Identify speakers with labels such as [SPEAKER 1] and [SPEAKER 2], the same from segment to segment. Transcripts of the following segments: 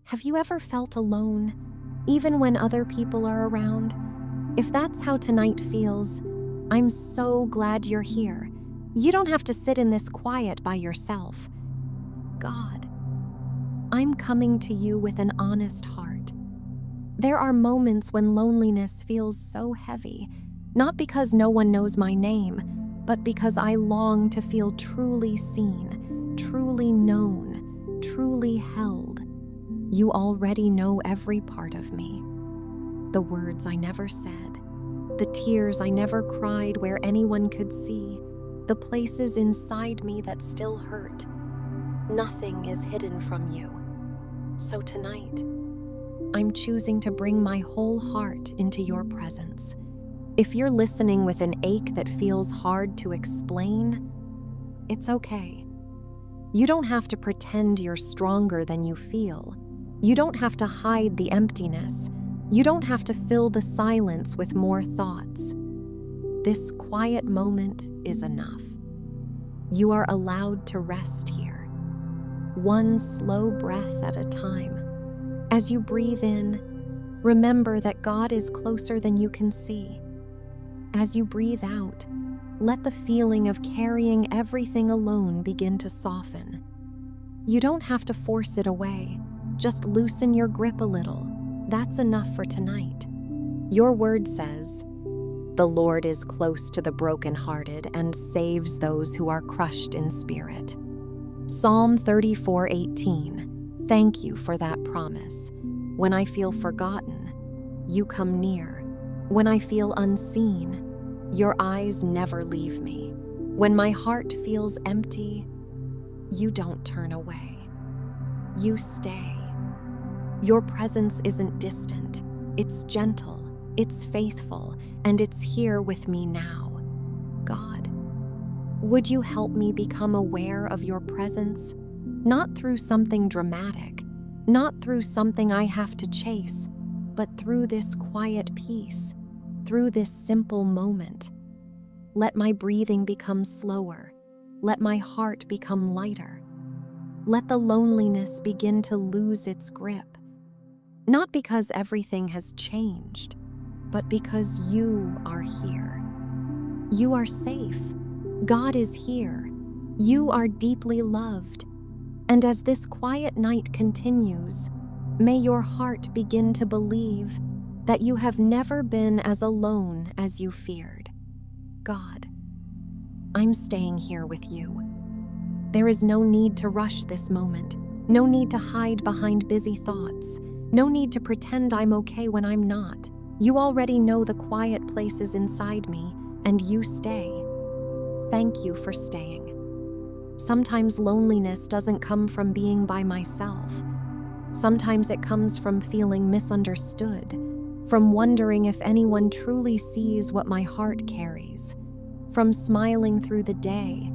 [SPEAKER 1] Have you ever felt alone, even when other people are around? If that's how tonight feels, I'm so glad you're here. You don't have to sit in this quiet by yourself. God, I'm coming to you with an honest heart. There are moments when loneliness feels so heavy, not because no one knows my name, but because I long to feel truly seen, truly known, truly held. You already know every part of me. The words I never said, the tears I never cried where anyone could see, the places inside me that still hurt. Nothing is hidden from you. So tonight, I'm choosing to bring my whole heart into your presence. If you're listening with an ache that feels hard to explain, it's okay. You don't have to pretend you're stronger than you feel. You don't have to hide the emptiness. You don't have to fill the silence with more thoughts. This quiet moment is enough. You are allowed to rest here, one slow breath at a time. As you breathe in, remember that God is closer than you can see. As you breathe out, let the feeling of carrying everything alone begin to soften. You don't have to force it away. Just loosen your grip a little. That's enough for tonight. Your word says, "The Lord is close to the brokenhearted and saves those who are crushed in spirit." Psalm 34:18. Thank you for that promise. When I feel forgotten, you come near. When I feel unseen, your eyes never leave me. When my heart feels empty, you don't turn away. You stay. Your presence isn't distant. It's gentle, it's faithful, and it's here with me now. God, would you help me become aware of your presence? Not through something dramatic, not through something I have to chase, but through this quiet peace, through this simple moment. Let my breathing become slower. Let my heart become lighter. Let the loneliness begin to lose its grip. Not because everything has changed, but because you are here. You are safe. God is here. You are deeply loved. And as this quiet night continues, may your heart begin to believe that you have never been as alone as you feared. God, I'm staying here with you. There is no need to rush this moment, no need to hide behind busy thoughts, no need to pretend I'm okay when I'm not. You already know the quiet places inside me, and you stay. Thank you for staying. Sometimes loneliness doesn't come from being by myself. Sometimes it comes from feeling misunderstood, from wondering if anyone truly sees what my heart carries, from smiling through the day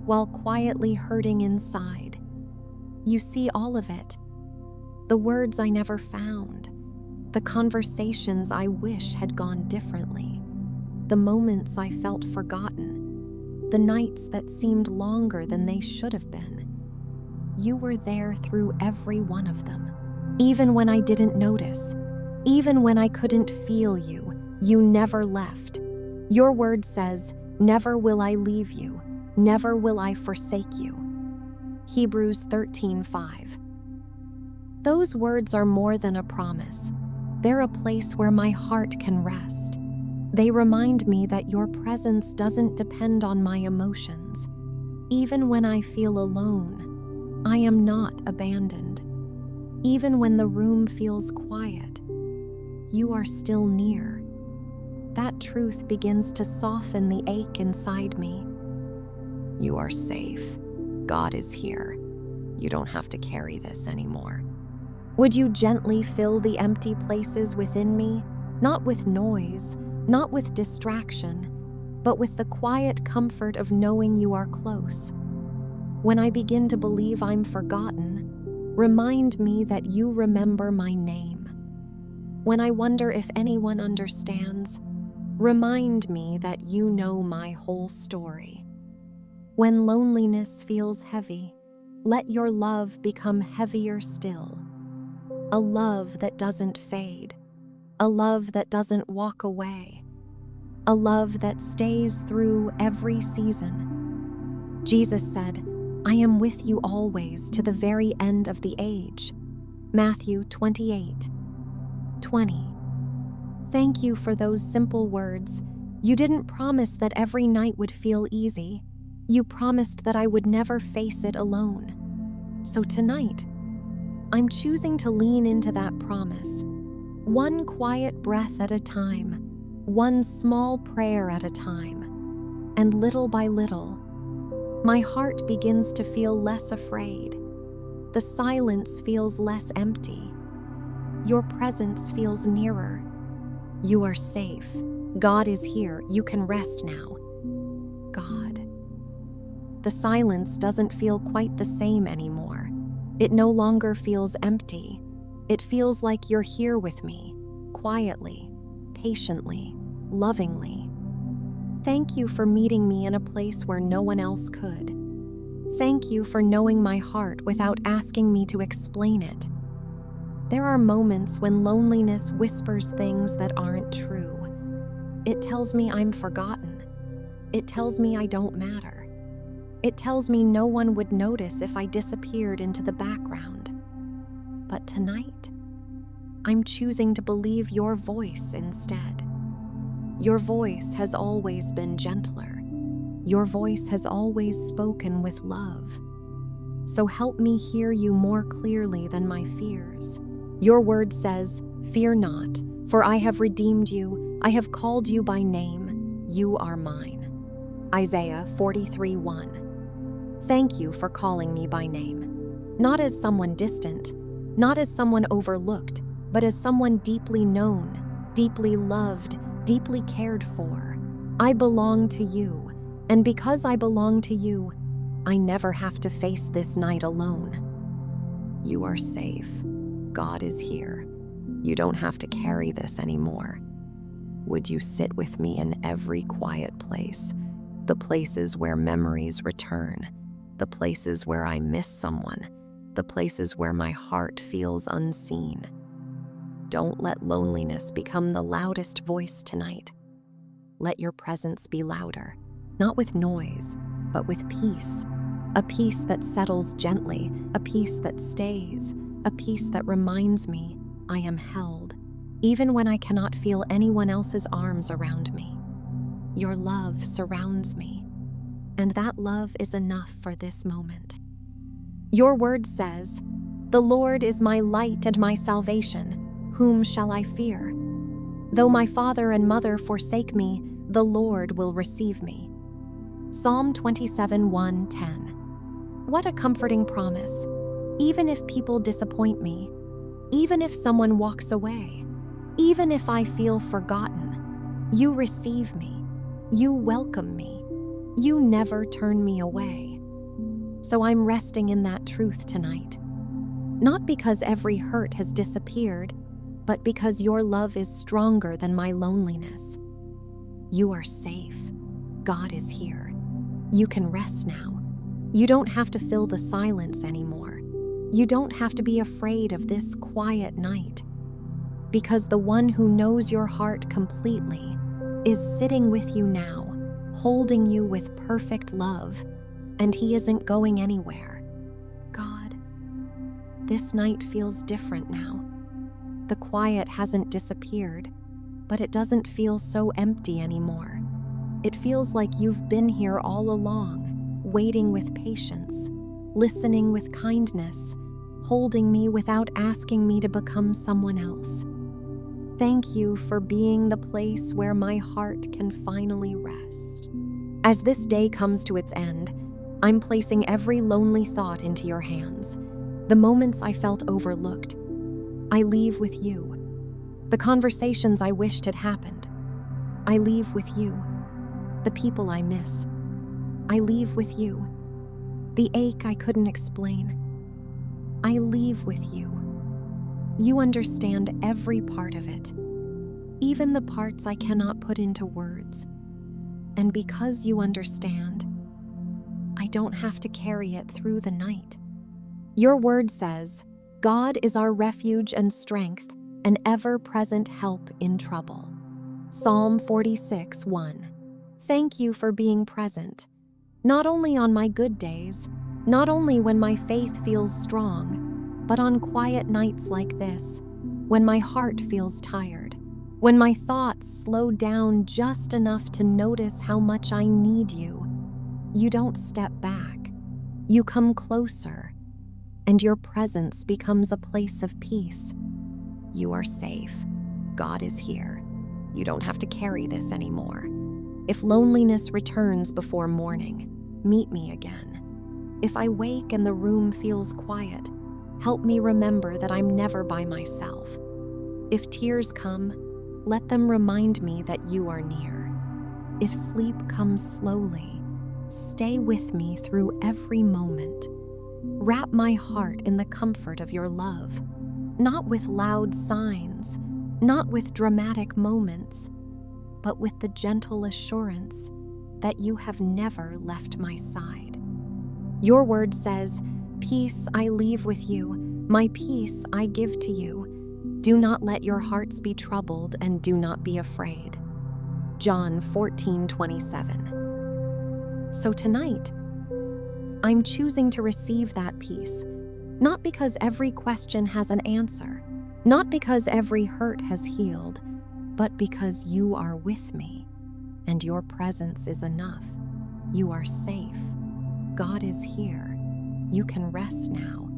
[SPEAKER 1] while quietly hurting inside. You see all of it. The words I never found, the conversations I wish had gone differently, the moments I felt forgotten, the nights that seemed longer than they should have been. You were there through every one of them. Even when I didn't notice, even when I couldn't feel you, you never left. Your word says, "Never will I leave you, never will I forsake you." Hebrews 13:5. Those words are more than a promise. They're a place where my heart can rest. They remind me that your presence doesn't depend on my emotions. Even when I feel alone, I am not abandoned. Even when the room feels quiet, you are still near. That truth begins to soften the ache inside me. You are safe. God is here. You don't have to carry this anymore. Would you gently fill the empty places within me, not with noise, not with distraction, but with the quiet comfort of knowing you are close? When I begin to believe I'm forgotten, remind me that you remember my name. When I wonder if anyone understands, remind me that you know my whole story. When loneliness feels heavy, let your love become heavier still. a love that doesn't fade, a love that doesn't walk away, a love that stays through every season. Jesus said, "I am with you always to the very end of the age." Matthew 28:20. Thank you for those simple words. You didn't promise that every night would feel easy. You promised that I would never face it alone. So tonight, I'm choosing to lean into that promise. One quiet breath at a time, one small prayer at a time. And little by little, my heart begins to feel less afraid. The silence feels less empty. Your presence feels nearer. You are safe. God is here. You can rest now. God. The silence doesn't feel quite the same anymore. It no longer feels empty. It feels like you're here with me, quietly, patiently, lovingly. Thank you for meeting me in a place where no one else could. Thank you for knowing my heart without asking me to explain it. There are moments when loneliness whispers things that aren't true. It tells me I'm forgotten. It tells me I don't matter. It tells me no one would notice if I disappeared into the background. But tonight, I'm choosing to believe your voice instead. Your voice has always been gentler. Your voice has always spoken with love. So help me hear you more clearly than my fears. Your word says, "Fear not, for I have redeemed you. I have called you by name. You are mine." Isaiah 43:1. Thank you for calling me by name. Not as someone distant, not as someone overlooked, but as someone deeply known, deeply loved, deeply cared for. I belong to you, and because I belong to you, I never have to face this night alone. You are safe. God is here. You don't have to carry this anymore. Would you sit with me in every quiet place, the places where memories return, the places where I miss someone, the places where my heart feels unseen? Don't let loneliness become the loudest voice tonight. Let your presence be louder, not with noise, but with peace. A peace that settles gently, a peace that stays, a peace that reminds me I am held, even when I cannot feel anyone else's arms around me. Your love surrounds me, and that love is enough for this moment. Your word says, "The Lord is my light and my salvation. Whom shall I fear? Though my father and mother forsake me, the Lord will receive me." Psalm 27:1-10. What a comforting promise. Even if people disappoint me, even if someone walks away, even if I feel forgotten, you receive me. You welcome me. You never turn me away. So I'm resting in that truth tonight. Not because every hurt has disappeared, but because your love is stronger than my loneliness. You are safe. God is here. You can rest now. You don't have to fill the silence anymore. You don't have to be afraid of this quiet night. Because the one who knows your heart completely is sitting with you now, holding you with perfect love, and he isn't going anywhere. God, this night feels different now. The quiet hasn't disappeared, but it doesn't feel so empty anymore. It feels like you've been here all along, waiting with patience, listening with kindness, holding me without asking me to become someone else. Thank you for being the place where my heart can finally rest. As this day comes to its end, I'm placing every lonely thought into your hands. The moments I felt overlooked, I leave with you. The conversations I wished had happened, I leave with you. The people I miss, I leave with you. The ache I couldn't explain, I leave with you. You understand every part of it, even the parts I cannot put into words. And because you understand, I don't have to carry it through the night. Your word says, God is our refuge and strength, an ever-present help in trouble. Psalm 46:1. Thank you for being present, not only on my good days, not only when my faith feels strong, but on quiet nights like this, when my heart feels tired, when my thoughts slow down just enough to notice how much I need you. You don't step back, you come closer, and your presence becomes a place of peace. You are safe. God is here. You don't have to carry this anymore. If loneliness returns before morning, meet me again. If I wake and the room feels quiet, help me remember that I'm never by myself. If tears come, let them remind me that you are near. If sleep comes slowly, stay with me through every moment. Wrap my heart in the comfort of your love, not with loud signs, not with dramatic moments, but with the gentle assurance that you have never left my side. Your word says, "Peace I leave with you, my peace I give to you. Do not let your hearts be troubled and do not be afraid." John 14:27. So tonight, I'm choosing to receive that peace, not because every question has an answer, not because every hurt has healed, but because you are with me, and your presence is enough. You are safe. God is here. You can rest now.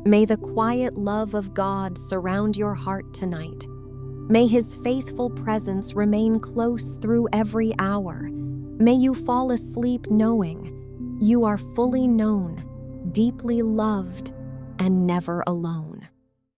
[SPEAKER 1] May the quiet love of God surround your heart tonight. May His faithful presence remain close through every hour. May you fall asleep knowing you are fully known, deeply loved, and never alone.